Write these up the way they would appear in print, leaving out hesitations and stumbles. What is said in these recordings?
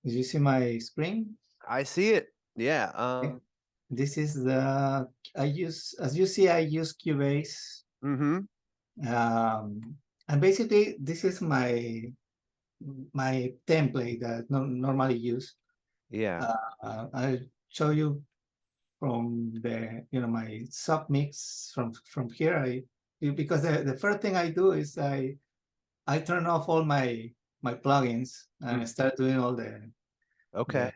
Did you see my screen? I see it. Yeah. Okay. This is the, I use, as you see, I use Cubase. Mm-hmm. Um, and basically this is my template that I normally use. Yeah. I'll show you from the, my submix from here. Because the first thing I do is I turn off all my plugins and I Mm. start doing all Okay. the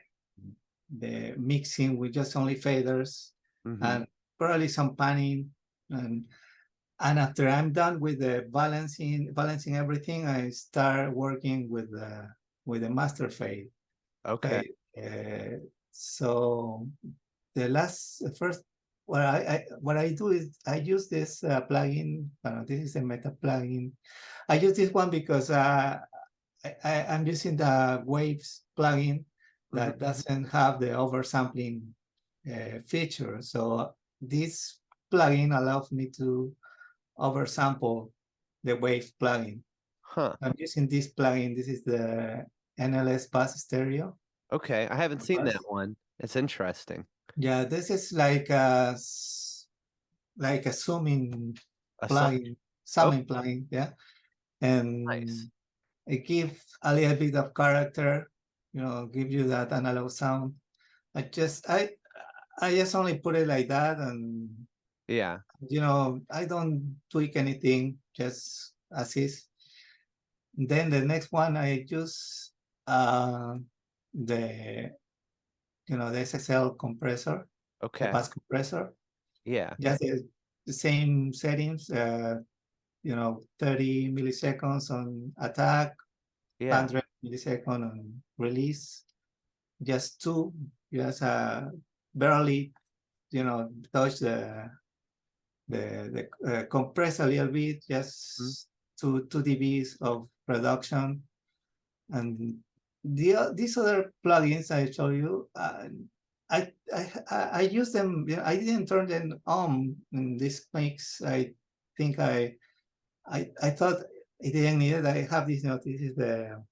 the mixing with just only faders Mm-hmm. and probably some panning, and after I'm done with the balancing everything, I start working with the master fade. Okay. Okay. So the first, what I do is I use this plugin. This is a meta plugin. I use this one because I'm using the Waves plugin Mm-hmm. that doesn't have the oversampling feature. So this plugin allows me to oversample the Wave plugin. Huh. I'm using this plugin. This is the NLS Bass Stereo. Okay. I haven't seen that Bass. one. It's interesting. Yeah, this is like a zooming A song. plugin, Oh, summing plugin. Yeah, and nice. it gives a little bit of character. Give you that analog sound. I just I I just only put it like that, and Yeah. I don't tweak anything, just as is. Then the next one I use the the SSL compressor, the Okay. bass compressor. Yeah. Just the same settings, 30 milliseconds on attack, Yeah. 100 millisecond on release. Just two, just barely, touch the compress a little bit, Mm. just 2 dBs of reduction. And these other plugins I show you, I use them. I didn't turn them on. And this makes, I think I thought it didn't need it. I have this. This is the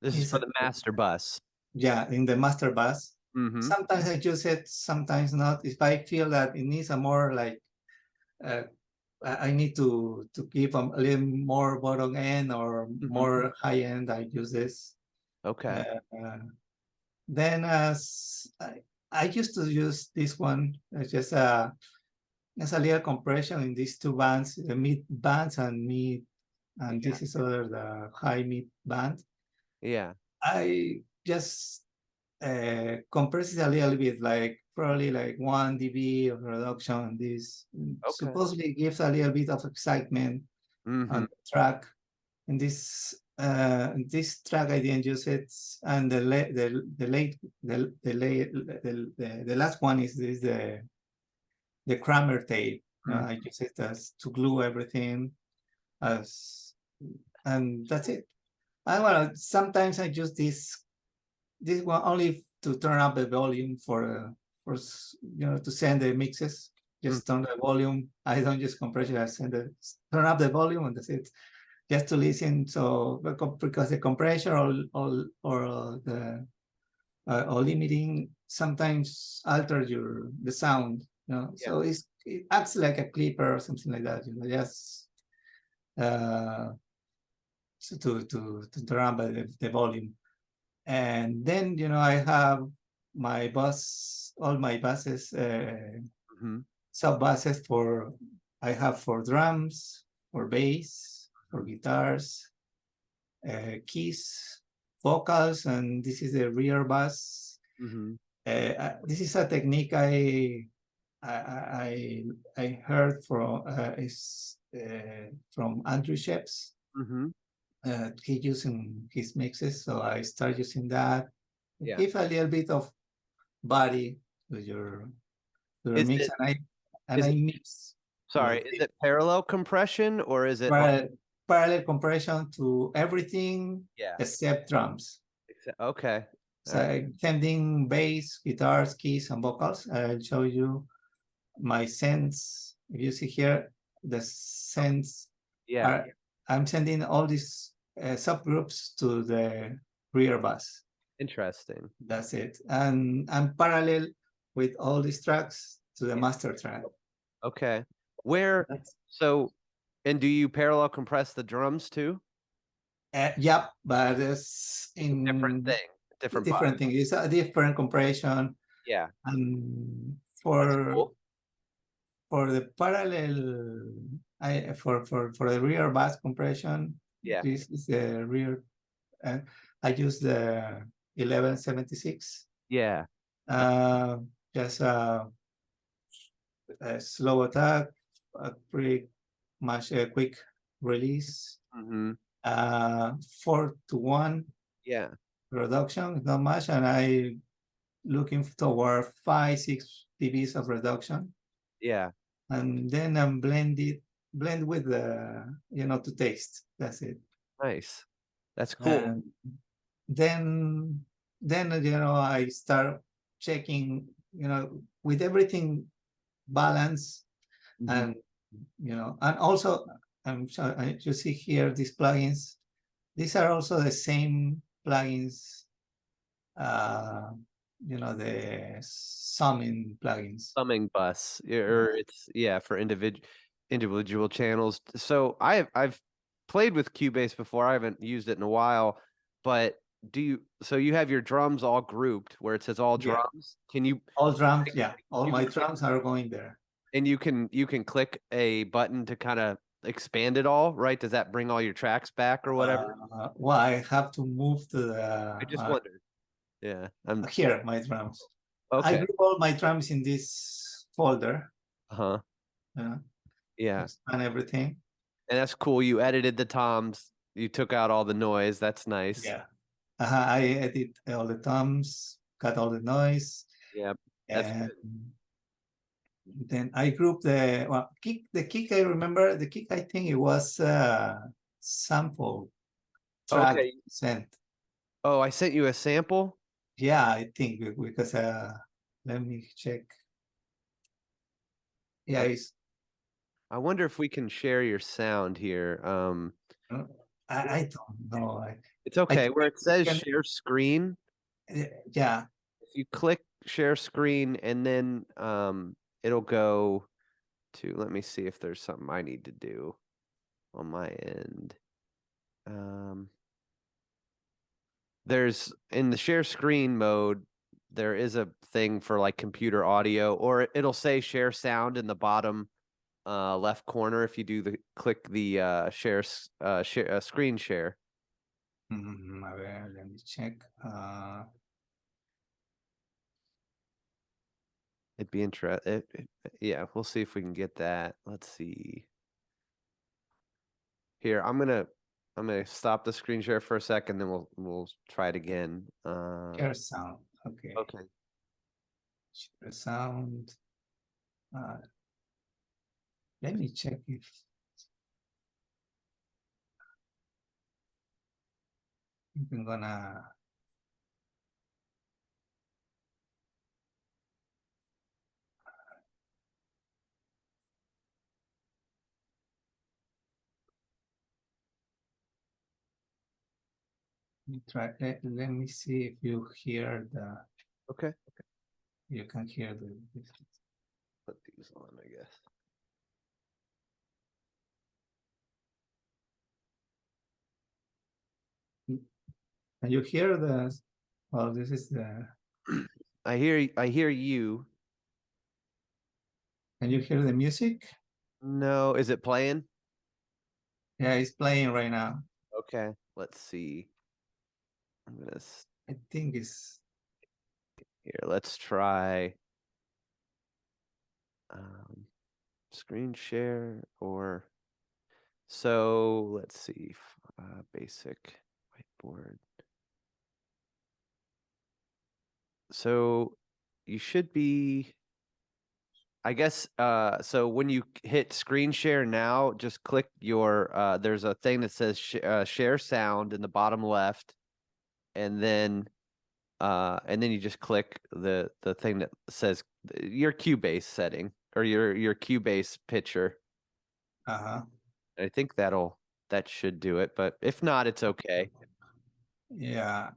This is is for the master bus. yeah, in the master bus. Mm-hmm. Sometimes I use it, sometimes not. If I feel that it needs a more like uh, I need to keep a little more bottom end or Mm-hmm. more high end, I use this. Okay. Uh, uh, then I used to use this one. It's just a little compression in these two bands, the mid bands and mid, and Yeah. this is other the high mid band. Yeah. I just compress it a little bit, like probably like 1 dB of reduction. This Okay. supposedly gives a little bit of excitement on Mm-hmm. the track. In this track I didn't use it, and the last one is the Kramer tape. Mm. I use it as to glue everything, as and that's it. And well, sometimes I use this one only to turn up the volume for to send the mixes. Mm. Just turn the volume. I don't use compression. I turn up the volume and that's it. Just to listen. So because the compression or the or limiting sometimes alter the sound. Yeah. So it acts like a clipper or something like that. Just uh, so to turn up the volume. And then I have all my buses, Mm-hmm. sub buses I have for drums, for bass, for guitars, keys, vocals, and this is the rear bus. Mm-hmm. This is a technique I heard from Andrew Sheps. Mm-hmm. He using his mixes, so I start using that. Yeah. Give a little bit of body to your Is mix, it and is I it mix sorry, is it parallel compression or is it like parallel compression to everything yeah. except drums. Okay. All So right. I'm sending bass, guitars, keys, and vocals. I'll show you my sends. If you see here, the sends Yeah. are I'm sending all these subgroups to the rear bus. Interesting. That's it. And parallel with all these tracks to the Yeah. master track. Okay. Where, That's, so, and do you parallel compress the drums too? yeah, but it's in Different thing, different bus. different thing. It's a different compression. Yeah. And That's cool. for the parallel, for the rear bus compression, Yeah. this is the rear. I use the 1176. Yeah. Just a slow attack, a pretty much a quick release. Mm-hmm. 4-to-1 Yeah. reduction, not much, and I looking toward 5-6 dBs of reduction. Yeah. And then I'm blend with the, to taste. That's it. Nice. That's cool. And then I start checking, with everything balanced. Mhm. And and also you see here these plugins. These are also the same plugins, the summing plugins. Summing bus, or it's, yeah, for individual channels. So I've played with Cubase before. I haven't used it in a while, but so you have your drums all grouped where it says all Yeah. drums. Can you All drums, yeah. All you my can- drums are going there. and you can click a button to kind of expand it all, right? Does that bring all your tracks back or whatever? Well, I have to move to the I just wondered. Yeah, I'm here, my drums. I okay. group all my drums in this folder. Uh-huh. Yeah. And everything. And that's cool. You edited the toms. You took out all the noise. That's nice. Yeah. I edit all the toms, cut all the noise. Yep. That's And good. then I group the kick. The kick, I remember the kick. I think it was sample track Okay. sent. Oh, I sent you a sample. Yeah, I think because let me check. Yeah, it's. I wonder if we can share your sound here. I don't know. It's okay. Where it says can- share screen, Yeah. if you click share screen and then it'll go to, let me see if there's something I need to do on my end. There's, in the share screen mode, there is a thing for like computer audio, or it'll say share sound in the bottom left corner if you do the click the screen share. A ver, let me check. It'd be interesting. Yeah, we'll see if we can get that. Let's see. Here, I'm gonna stop the screen share for a second, then we'll try it again. Share sound. Okay. Okay. Share sound. Let me check if. I'm gonna. Try. Let me see if you hear the. Okay. You can hear the. Put these on, I guess. Can you hear the? Well, this is the. I hear you. Can you hear the music? No, is it playing? Yeah, it's playing right now. Okay, let's see. I'm gonna I think it's. here. Let's try screen share, or so. Let's see. Basic whiteboard. So you should be, I guess, so when you hit screen share now, just click your, there's a thing that says share sound in the bottom left, and then you just click the thing that says your Cubase setting, or your Cubase picture. I think that should do it, but if not, it's okay. Yeah.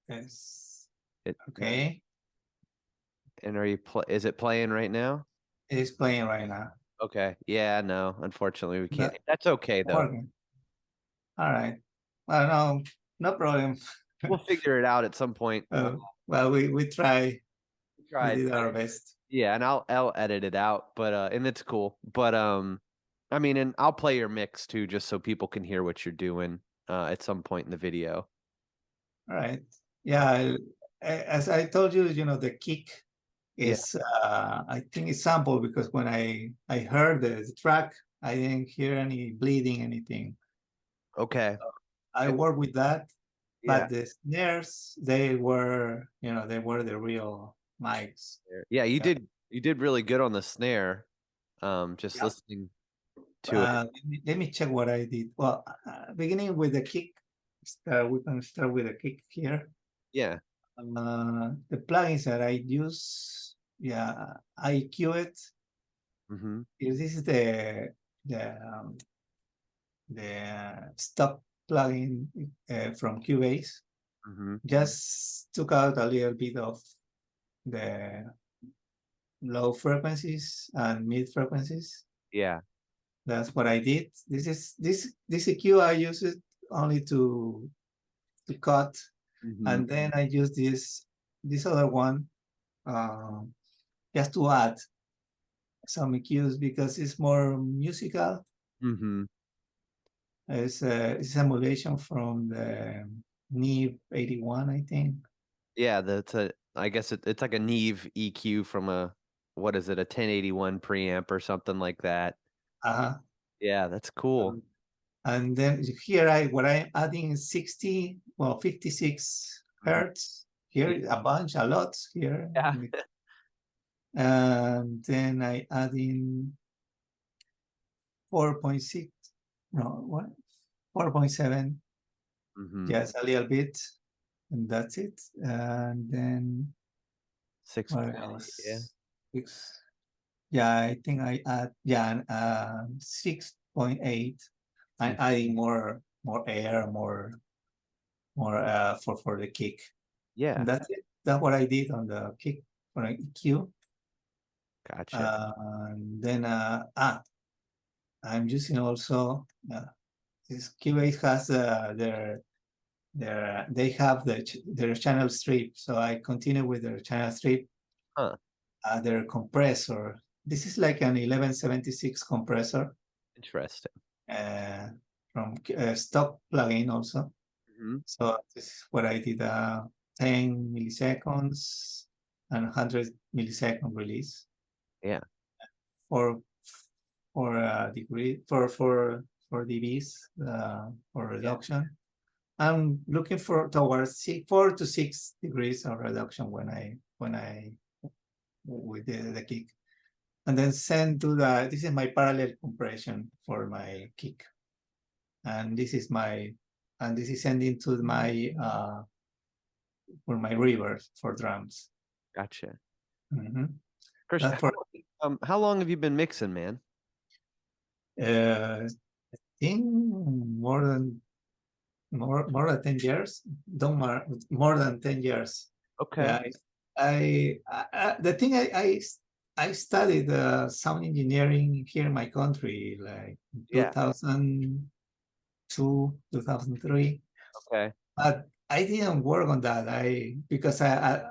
Yes. Okay, And are you is it playing right now? it's playing right now. Okay. Yeah, no, unfortunately we can't. That- That's okay though. Working. All right. Well, no problem. We'll figure it out at some point. Well, we try. We Tried. did our best. Yeah, and I'll edit it out, but and it's cool. But I mean, and I'll play your mix too, just so people can hear what you're doing at some point in the video. All right. Yeah, as I told you, the kick Yeah. is I think it's sample because when I heard the track, I didn't hear any bleeding, anything. Okay. I worked with that, Yeah. but the snares, they were the real mics. Yeah, you did really good on the snare. Just Yeah. listening to it. Let me check what I did. Well, beginning with the kick, we can start with the kick here. Yeah. The plugins that I use, yeah, I queue it. Mm-hmm. This is the stock plugin from Cubase. Mm-hmm. Just took out a little bit of the low frequencies and mid frequencies. Yeah. That's what I did. This EQ I use it only to cut, Mm-hmm. and then I use this other one just to add some EQs because it's more musical. Mm-hmm. It's a emulation from the Neve 81, I think. Yeah, I guess it's like a Neve EQ from a, what is it, a 1081 preamp or something like that. Uh-huh. Yeah, that's cool. And then here what I'm adding is 56 hertz. Here a lot here. Yeah. And then I add in 4.6, no, what? 4.7, Mm-hmm. yes, a little bit, and that's it. And then 6. what else? Yeah. 6. Yeah, I think I add 6.8. I'm adding more air, more for the kick. Yeah. And that's it. That's what I did on the kick for an EQ. Gotcha. And then I'm using also this Cubase has they have their channel strip, so I continue with their channel strip. Huh. Their compressor. This is like an 1176 compressor. Interesting. From stock plugin also. Mm-hmm. So this is what I did: 10 milliseconds and 100 millisecond release. Yeah. For degree for dBs for reduction. I'm looking towards 4 to 6 degrees of reduction when I with the kick, and then send to this is my parallel compression for my kick, and this is sending to my for my reverb for drums. Gotcha. Mm-hmm. Christian, how long have you been mixing, man? I think more than 10 years. More than 10 years. Okay. Yeah, the thing I studied sound engineering here in my country, like 2002, 2003. Okay. But I didn't work on that. Because I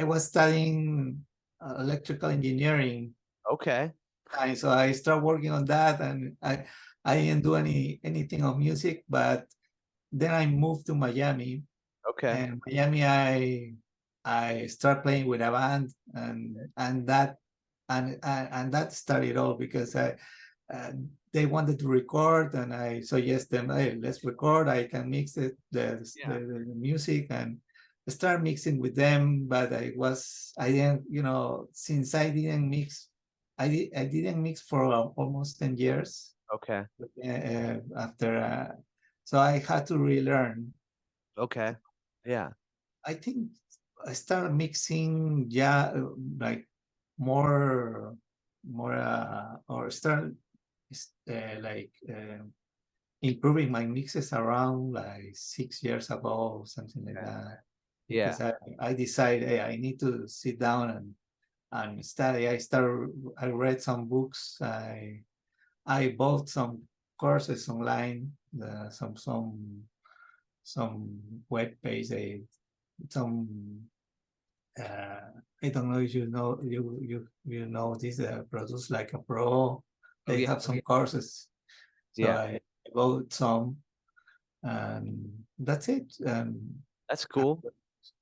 was studying electrical engineering. Okay. And so I started working on that, and I didn't do anything of music. But then I moved to Miami. Okay. And Miami, I started playing with a band, and that started all because they wanted to record, and I suggested them, hey, let's record. I can mix the music, and start mixing with them. But I didn't, since I didn't mix, I didn't mix for almost 10 years. Okay. After, so I had to relearn. Okay. Yeah. I think I started mixing, like more, or start like improving my mixes around like 6 years ago, something like that. Yeah. because I decided, hey, I need to sit down and study. I read some books. I bought some courses online, some web page, some I don't know if you know you know this Produce Like a Pro. Oh, They yeah. have some courses, so Yeah. I bought some, and that's it. That's cool.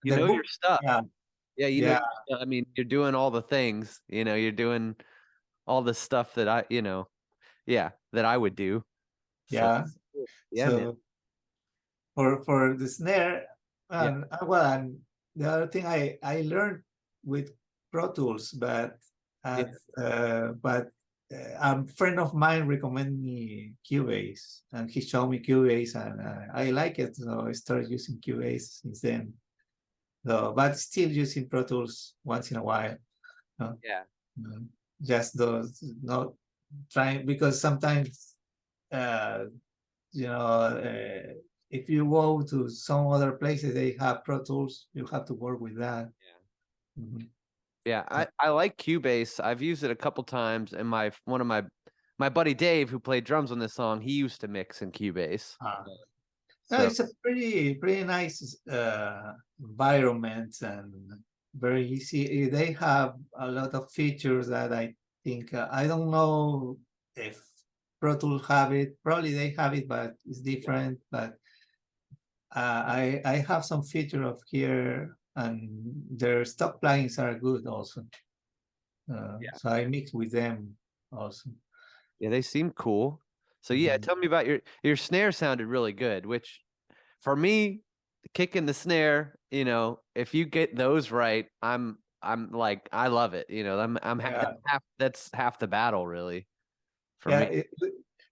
You The know your book, stuff. yeah, Yeah, you know, yeah, I mean, you're doing all the things, you know, you're doing all the stuff that I, you know, yeah, that I would do. So, yeah. yeah, man. So for the snare, Yeah. and the other thing I learned with Pro Tools, but Yeah. a friend of mine recommended me Cubase, and he showed me Cubase, and I like it, so I started using Cubase since then. So, but still using Pro Tools once in a while. Yeah. Just those not trying, because sometimes uh, you know, if you go to some other places, they have Pro Tools, you have to work with that. Yeah. Mhm. Yeah, I like Cubase. I've used it a couple times, and one of my buddy Dave, who played drums on this song, he used to mix in Cubase. No, So it's a pretty nice environment, and very easy. They have a lot of features that I think I don't know if Pro Tools have it. Probably they have it, but it's different. But I have some feature of here, and their stock plugins are good also. Yeah. So I mix with them also. yeah, they seem cool. So yeah, Mhm. tell me about your snare sounded really good, which for me, kicking the snare, you know, if you get those right, I'm like I love it. You know, Yeah, that's half the battle really for yeah. me.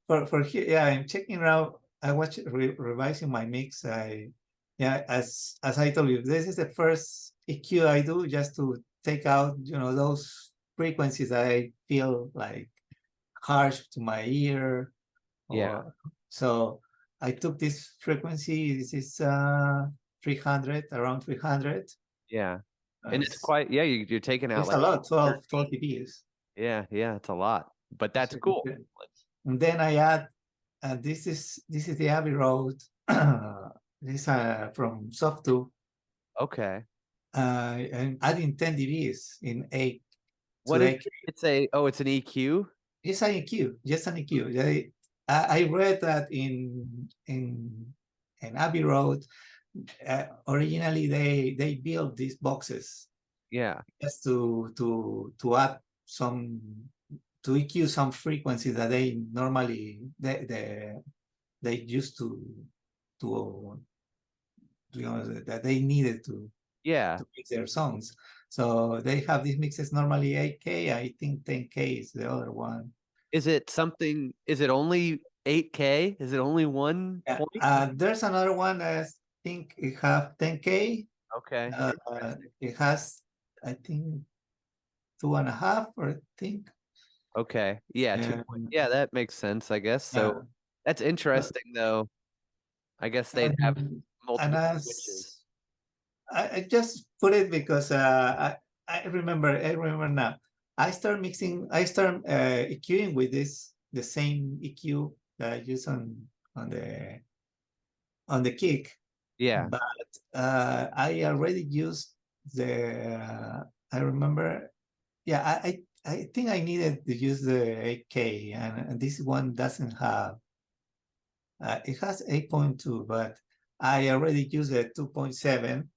For here, yeah, I'm checking out. I watch revising my mix. Yeah, as I told you, this is the first EQ I do just to take out, those frequencies that I feel like harsh to my ear, Yeah. or so I took this frequency. This is 300, around 300. Yeah. And it's It's, quite, yeah, you're taking out it's a like lot, 12 dBs. yeah, it's a lot. But that's cool. And then I add, this is the Abbey Road. This is from Softube. Okay. I'm adding 10 dBs in 8 What to is 8. it's it's an EQ? It's an EQ, just an EQ. I read that in Abbey Road, originally they built these boxes Yeah. just to add some, to EQ some frequencies that they normally they used to that they needed Yeah. to mix their songs. So they have these mixes normally 8K. I think 10K is the other one. Is it only 8K? Is it only one Yeah. point? There's another one that I think it have 10K. Okay. Interesting. It has, I think, 2.5, or I think. Okay. Yeah, 2 point. Yeah, that makes sense, I guess. Yeah. So that's interesting though. I guess they'd have And multiple switches. I just put it because I remember now. I start EQing with the same EQ that I use on the kick, Yeah. but I already used I remember, yeah, I think I needed to use the 8K, and this one doesn't have. It has 8.2, but I already used a 2.7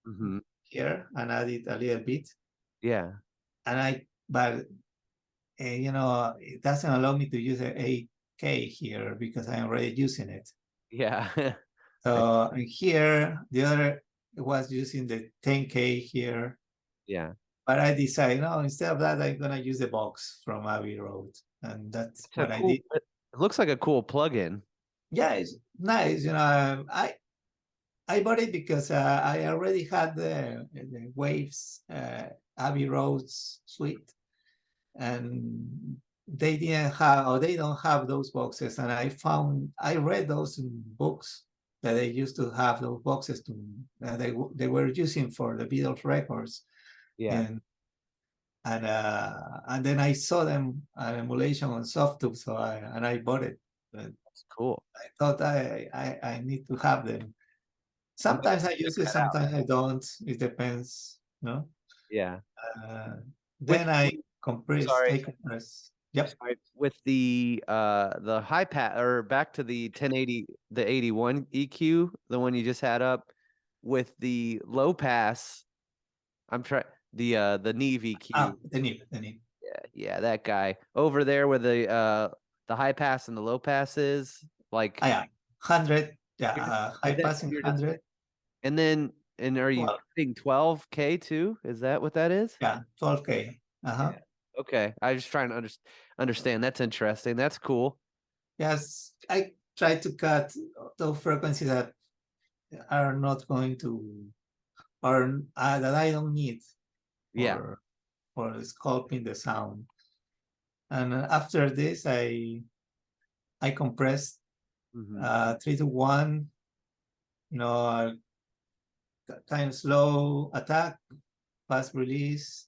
Hmm. here and added a little bit. Yeah. But it doesn't allow me to use a 8K here because I'm already using it. Yeah. So here, the other was using the 10K here, Yeah. but I decided, no, instead of that, I'm gonna use the box from Abbey Road, and that's It's a what I did. it looks like a cool plugin. Yeah, it's nice. I bought it because I already had the Waves Abbey Roads suite, and they didn't have, or they don't have those boxes. And I read those in books, that they used to have those boxes to they were using for the Beatles records. Yeah. And then I saw them an emulation on SoftTube, so I bought it. But That's cool. I thought I need to have them. I'm gonna Sometimes I use check it, that out. sometimes I don't. It depends, no. Yeah. With Then I compress. sorry, I compress. Yep. sorry, with the high pass, or back to the 1080, the 81 EQ, the one you just had up, with the low pass. I'm trying the Neve EQ. Ah, the Neve. Yeah, that guy over there where the high pass and the low pass is, like, Yeah, 100. Yeah, high is that passing you're just, 100. and are you Well, getting 12K too? Is that what that is? yeah, 12K. Yeah. Okay, I was just trying to understand. That's interesting. That's cool. Yes, I try to cut those frequencies that are not going to, or that I don't need Yeah. for sculpting the sound. And after this, I compressed Mhm. 3-to-1, you know, kind of slow attack, fast release,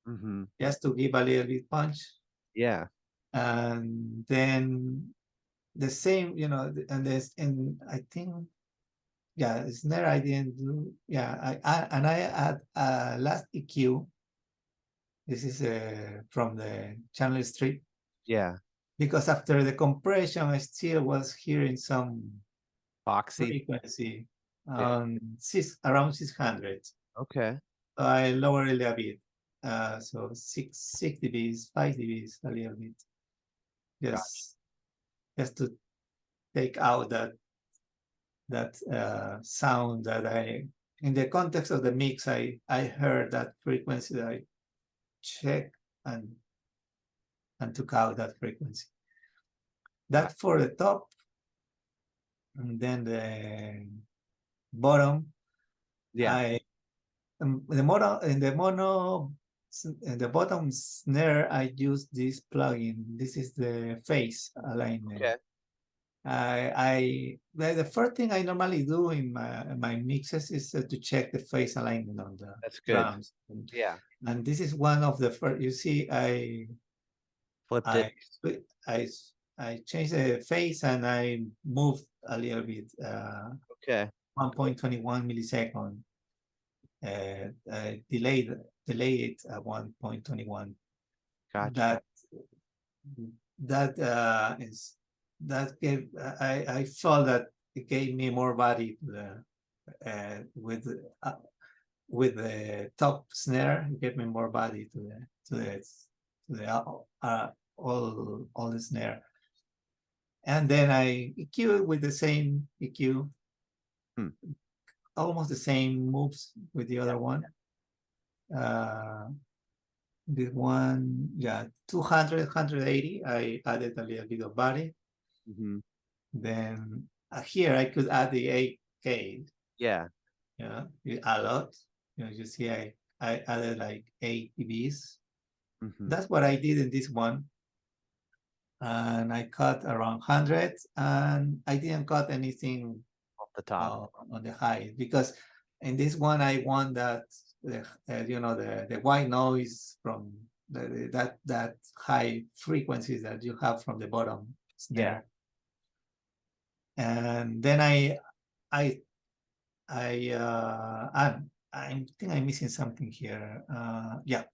Mhm. just to give a little bit punch. Yeah. And then the same, and I think, yeah, snare I didn't do. Yeah, I add last EQ. This is from the channel strip, Yeah. because after the compression, I still was hearing some Boxy. frequency Yeah. around 600. Okay. So I lowered it a bit. So 6 dBs, 5 dBs, a little bit, Gotcha. just to take out that sound that in the context of the mix, I heard that frequency that I checked and took out that frequency. That for the top, and then the bottom, Yeah. the bottom snare, I use this plugin. This is the phase alignment. Okay. The first thing I normally do in my mixes is to check the phase alignment on the That's good. drums. Yeah. And this is one of the first. You see, Flipped it. I changed the phase and I moved a little bit, Okay. 1.21 millisecond. Delay it at 1.21. Gotcha. That gave I felt that it gave me more body to the with the top snare. It gave me more body to the all the snare. And then I EQ with the same EQ, almost the same moves with the other one. The one, yeah, 200, 180, I added a little bit of body. Mhm. Then here I could add the 8K. Yeah. Yeah, a lot. You see, I added like 8 dBs. Mhm. That's what I did in this one. And I cut around 100, and I didn't cut anything Off the top. on the high, because in this one I want that the white noise from that high frequencies that you have from the bottom snare. And then I think I'm missing something here. Yeah.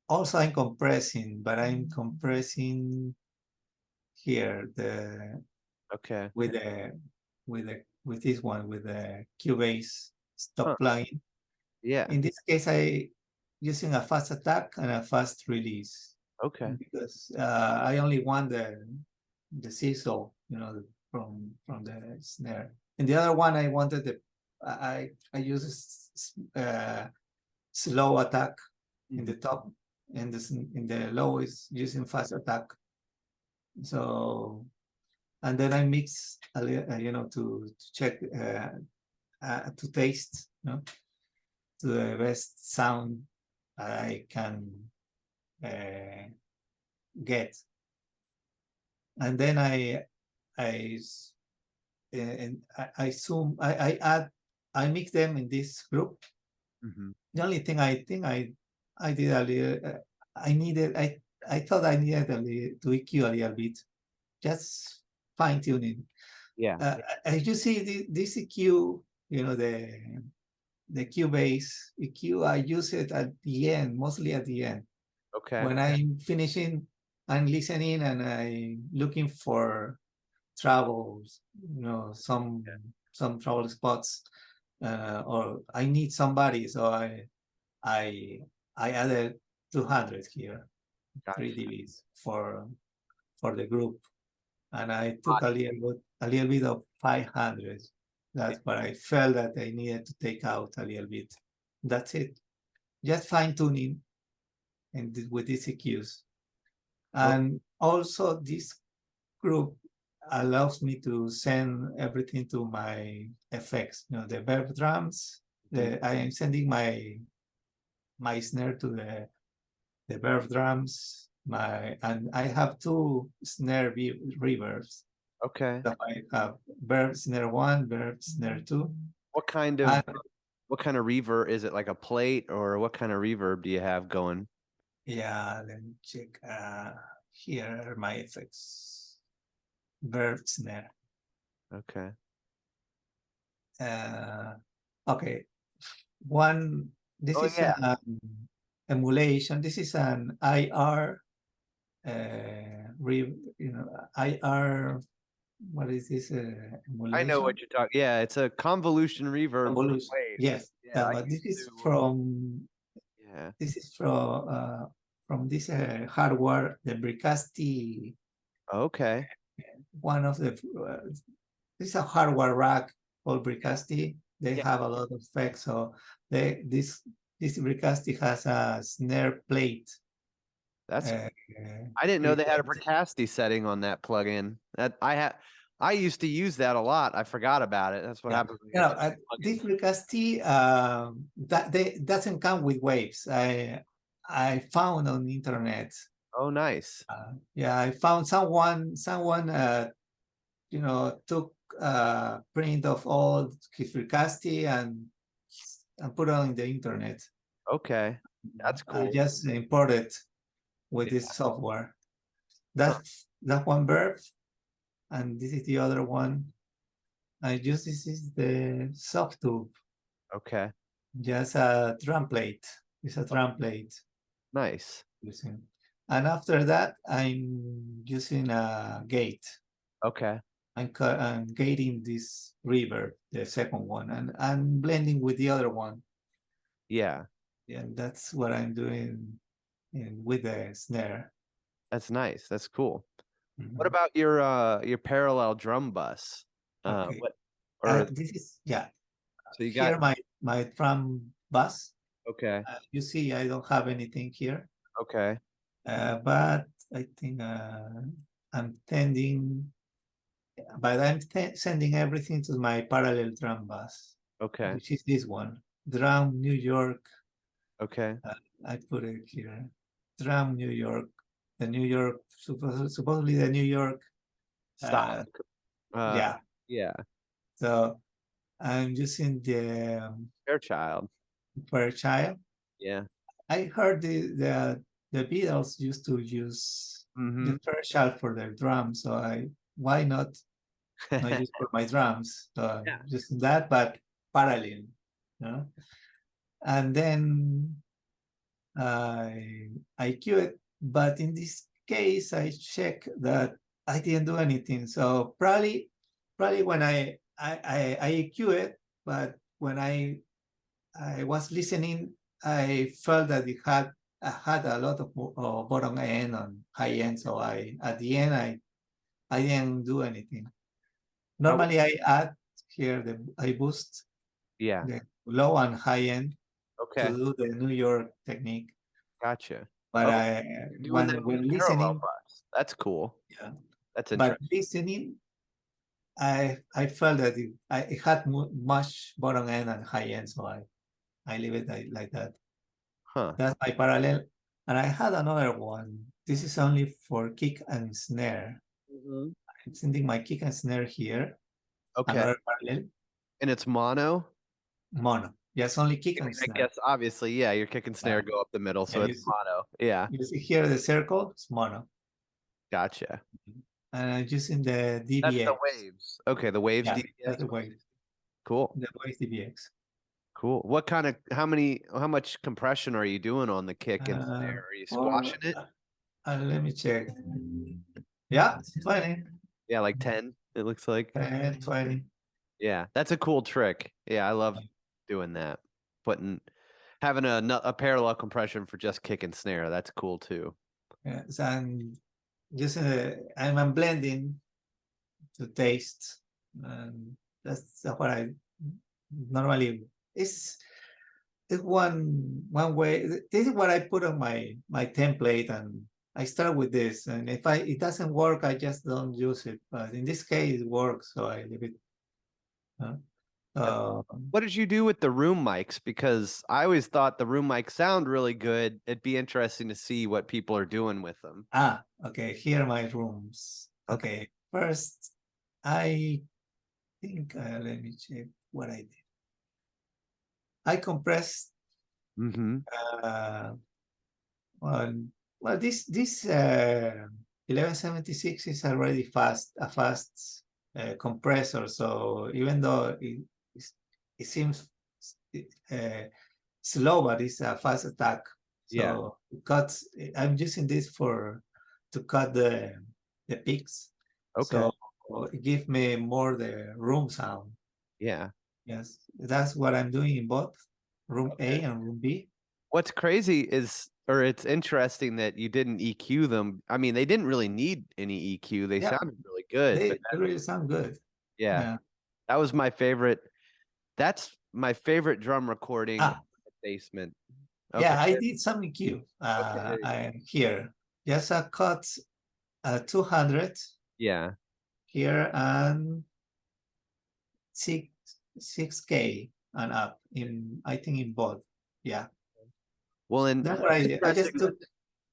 Also, I'm compressing, but I'm compressing here Okay. with this one, with the Cubase stop plugin. Yeah. In this case, I using a fast attack and a fast release. Okay. Because I only want the sizzle, from the snare. And the other one, I wanted I use slow attack in the top, and in the low is using fast attack. So, and then I mix a little, to check, to taste, to the best sound I can get. And then I and I zoom, I add, I mix them in this group. Mhm. The only thing I think I did a little, I needed, I thought I needed a little to EQ a little bit, just fine tuning. Yeah. As you see, this EQ, you know, the Cubase EQ, I use it at the end, mostly at the end. Okay. When I'm finishing, I'm listening and I'm looking for travels, you know, some travel spots, or I need somebody, so I added 200 here, Gotcha. 3 dBs for the group, and I took a little bit of 500. That's what I felt that I needed to take out a little bit. That's it. Just fine tuning and with these EQs. And also this group allows me to send everything to my effects. You know, the verb drums. I am sending my snare to the verb drums. And I have 2 snare reverbs. Okay. So I have verb snare 1, verb snare 2. What kind of reverb is it? Like a plate, or what kind of reverb do you have going? Yeah, let me check. Here are my effects. Verb snare. Okay. Okay. One, this is an emulation. This is an IR, IR. What is this emulation? I know what you're talking. Yeah, it's a convolution reverb. Convolution. Yes, Yeah, but this is from. Yeah. This is from this hardware, the Bricasti. Okay. One of the this is a hardware rack called Bricasti. They have a lot of effects. So this Bricasti has a snare plate. That's I didn't know they had a Bricasti setting on that plugin. That I used to use that a lot. I forgot about it. That's what happens. You know, this Bricasti that doesn't come with waves. I found on the internet. Oh, nice. Yeah, I found someone you know, took print of all his Bricasti and put it on the internet. Okay, that's cool. I just imported with this software. That's one verb, and this is the other one. This is the soft tube. Okay. Just a drum plate. It's a drum plate. Nice. Using. And after that, I'm using a gate. Okay. I'm gating this reverb, the second one, and I'm blending with the other one. Yeah. And that's what I'm doing with the snare. That's nice. That's cool. What about your parallel drum bus? Okay. This is So you here got my drum bus. Okay. You see, I don't have anything here. Okay. But I think I'm sending, but I'm sending everything to my parallel drum bus. Okay. Which is this one, Drum New York. Okay. I put it here, Drum New York, the New York, supposedly the New York style. Yeah. So I'm using the Fairchild. Fairchild. Yeah. I heard the Beatles used to use the Fairchild for their drums, so why not use for my drums? So just that, but parallel, you know. And then I cue it, but in this case, I check that I didn't do anything. So probably when I EQ it, but when I was listening, I felt that it had a lot of bottom end and high end. So at the end I didn't do anything. Normally I add here I boost the low and high end to do the New York technique. Gotcha. But when listening, that's cool. Yeah, that's interesting. But listening, I felt that it had much bottom end and high end, so I leave it like that. That's my parallel. And I had another one. This is only for kick and snare. I'm sending my kick and snare here. Okay. another parallel, And it's mono? mono. Just only I kick mean, and I snare. guess obviously, yeah, your kick and snare go up the middle, so Yeah, it's mono. Yeah, you see here the circle, it's mono. gotcha. And I'm using the That's the DBX. waves. Okay, the waves Yeah, DBX. that's the wave. Cool. The waves DBX. Cool. How much compression are you doing on the kick and snare? Are you squashing it? Let me check. Yeah, 20. Yeah, like 10, it looks like. 20. Yeah, that's a cool trick. Yeah, I love doing that. Having a parallel compression for just kick and snare. That's cool too. Yes, and just I'm blending to taste, and that's what I normally it's one way. This is what I put on my template, and I start with this. And if it doesn't work, I just don't use it. But in this case, it works, so I leave it. What did you do with the room mics? Because I always thought the room mics sound really good. It'd be interesting to see what people are doing with them. Okay. Here are my rooms. Okay. First, I think let me check what I did. I compressed. Well, this 1176 is already a fast compressor. So even though it seems slow, but it's a fast attack. So I'm using this to cut the peaks. Okay. So it gives me more the room sound. Yeah. Yes, that's what I'm doing in both room A and room B. What's crazy is, or it's interesting that you didn't EQ them. I mean, they didn't really need any EQ. They sounded really good. They really sound good. Yeah. That was my favorite. That's my favorite drum recording in the basement. Okay. Yeah, I did some EQ here. Just a cut 200. Yeah. Here and 6K and up I think in both. Yeah. Well, and that's what I did. I just took.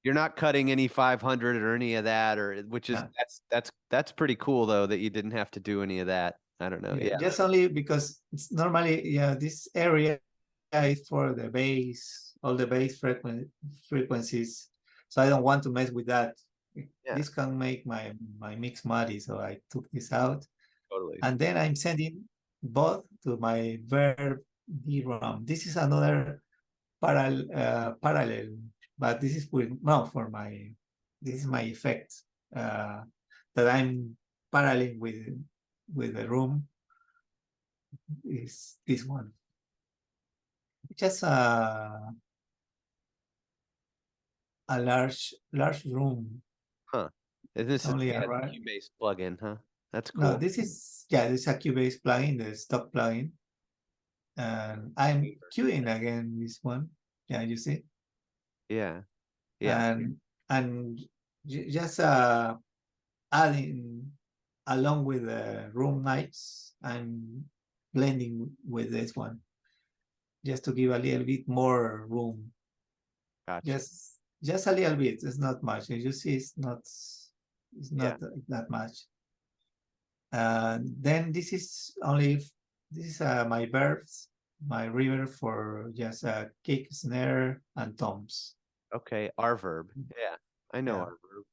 You're not cutting any 500 or any of that, which is that's pretty cool though that you didn't have to do any of that. I don't know. Yeah. Just only because it's normally this area is for the bass, all the bass frequencies. So I don't want to mess with that. This can make my mix muddy, so I took this out. Totally. And then I'm sending both to my Verb DRAM. This is another parallel, but this is this is my effect that I'm paralleling with the room. Is this one? Just a large room. Huh. And this only is a Cubase plugin, huh? That's cool. No, this is a Cubase plugin, the stock plugin. And I'm queuing again this one. Yeah, you see? Yeah. Yeah. And just adding along with the room mics, I'm blending with this one just to give a little bit more room. Gotcha. Just a little bit. It's not much. As you see, it's not that much. Then this is my verbs, my reverb for just a kick, snare, and toms. Okay, R-verb. Yeah, I know R-verb.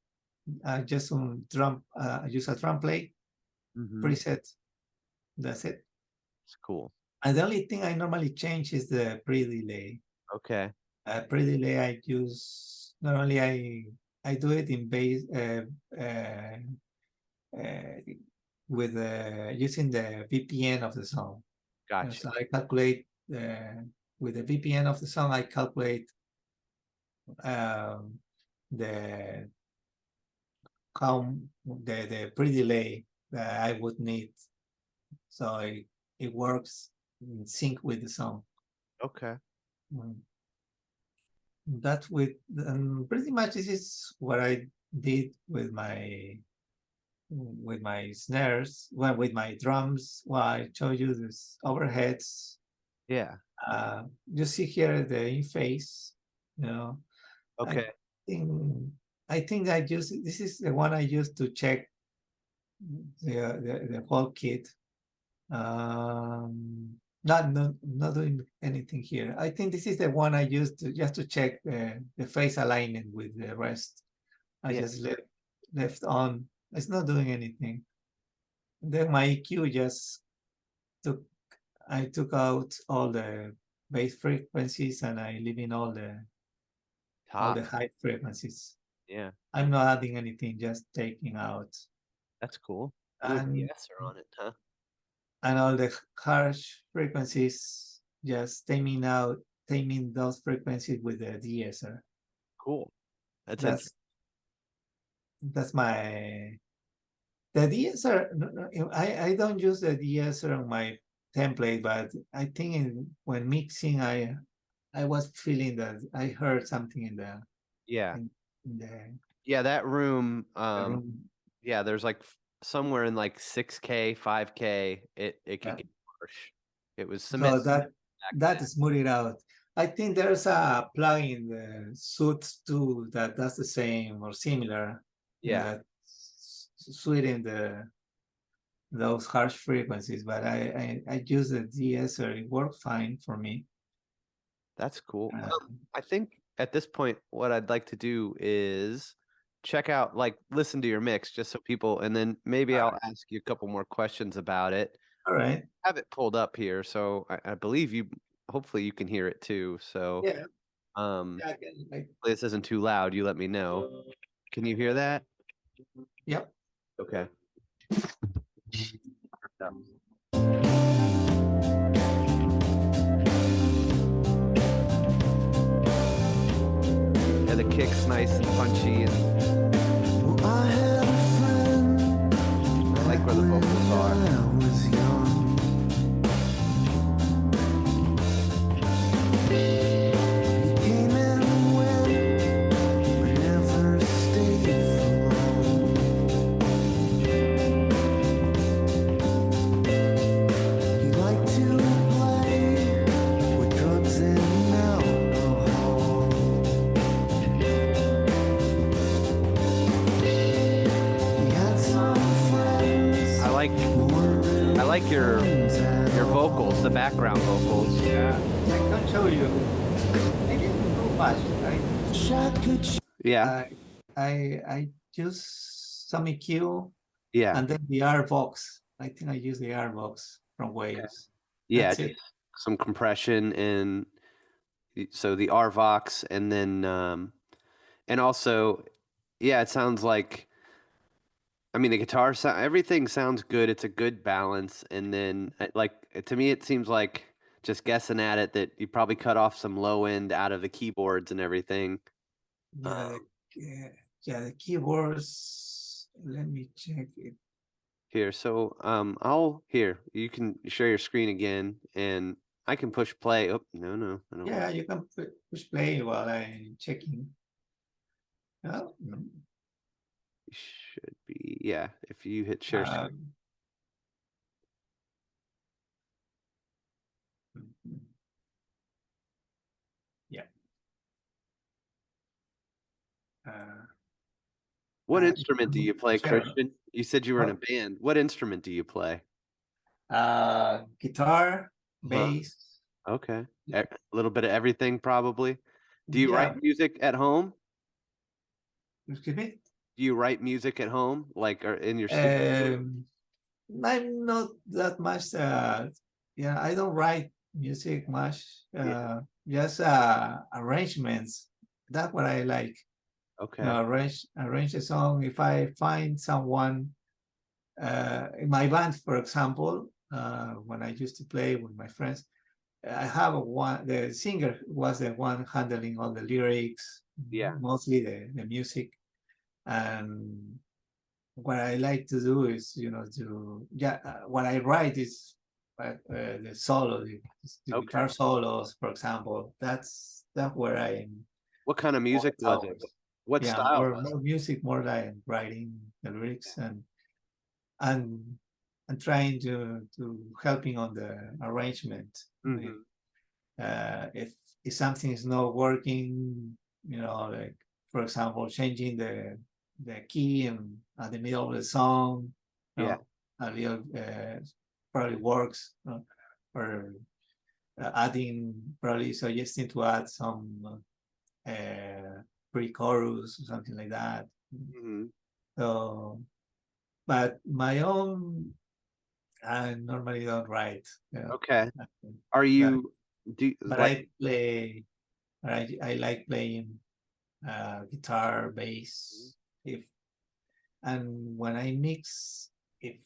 Just some drum. Use a drum plate preset. That's it. It's cool. And the only thing I normally change is the pre-delay. Okay. Pre-delay I use normally I do it in base with using the VPN of the song. Gotcha. So I calculate with the VPN of the song. I calculate the pre-delay that I would need, so it works in sync with the song. Okay. That's pretty much this is what I did with my snares, with my drums. Well, I showed you this overheads. Yeah. You see here the in-phase, Okay. I think this is the one I used to check the whole kit. Not doing anything here. I think this is the one I used to just to check the phase alignment with the rest. I Yeah. just left on. It's not doing anything. Then my EQ just I took out all the bass frequencies and I leave in all the Top. high frequencies. Yeah, I'm not adding anything, just taking out. that's cool. And Yes, are on it, huh? and all the harsh frequencies, just taming those frequencies with the de-esser. Cool. That's my the de-esser. I don't use the de-esser on my template, but I think when mixing, I was feeling that I heard something in the yeah. in the Yeah, that room, room. yeah, there's like somewhere in like 6K, 5K, it could Yeah. get harsh. It was So cement that back then. smooth it out. I think there's a plugin, the Suits 2, that does the same or similar. Yeah, That sweeten those harsh frequencies, but I use the de-esser. It worked fine for me. that's cool. Uh, I think at this point, what I'd like to do is check out, like, listen to your mix just so people, and then maybe I'll ask you a couple more questions about it. all right. I have it pulled up here, so I believe you, hopefully you can hear it too. So, Yeah. hopefully this isn't too loud. You let me know. Can you hear that? Yep. Okay. Yeah, the kick's nice and punchy, and I like where the vocals are. I like your vocals, the background vocals. Yeah, I can show you. I didn't do much. Yeah, I use some EQ yeah, and then the R box. I think I use the R box from Waves. yeah. That's Just it. some compression and so the RVox, and also, yeah, it sounds like. I mean, the guitar sound, everything sounds good. It's a good balance, and then like to me, it seems like just guessing at it that you probably cut off some low end out of the keyboards and everything. Yeah, the keyboards. Let me check it. Here, so you can share your screen again, and I can push play. Oh, no, I don't. Yeah, you can push play while I'm checking. Oh, no. Should be, yeah. If you hit share screen. Yeah. What instrument do you play, sure. Christian? You said you were in a band. What instrument do you play? Guitar, bass. Okay. A little bit of everything, probably. Do you write music at home? Excuse me? Do you write music at home, like or in your studio? I'm not that much. Yeah, I don't write music much. Just arrangements. That's what I like. Okay. Arrange a song. If I find someone in my band, for example, when I used to play with my friends, I have one. The singer was the one handling all the lyrics, mostly the music, and what I like to do is, what I write is the solo, the guitar solos, for example. That's where I am. What kind of music was it? What style? More music, more like writing the lyrics and trying to helping on the arrangement. If something is not working, like for example, changing the key and at the middle of the song, a little probably works, or adding, probably suggesting to add some pre-chorus or something like that. Mhm. So, but my own, I normally don't write. Okay. Nothing. Are you But like I play, I like playing guitar, bass, if, and when I mix, if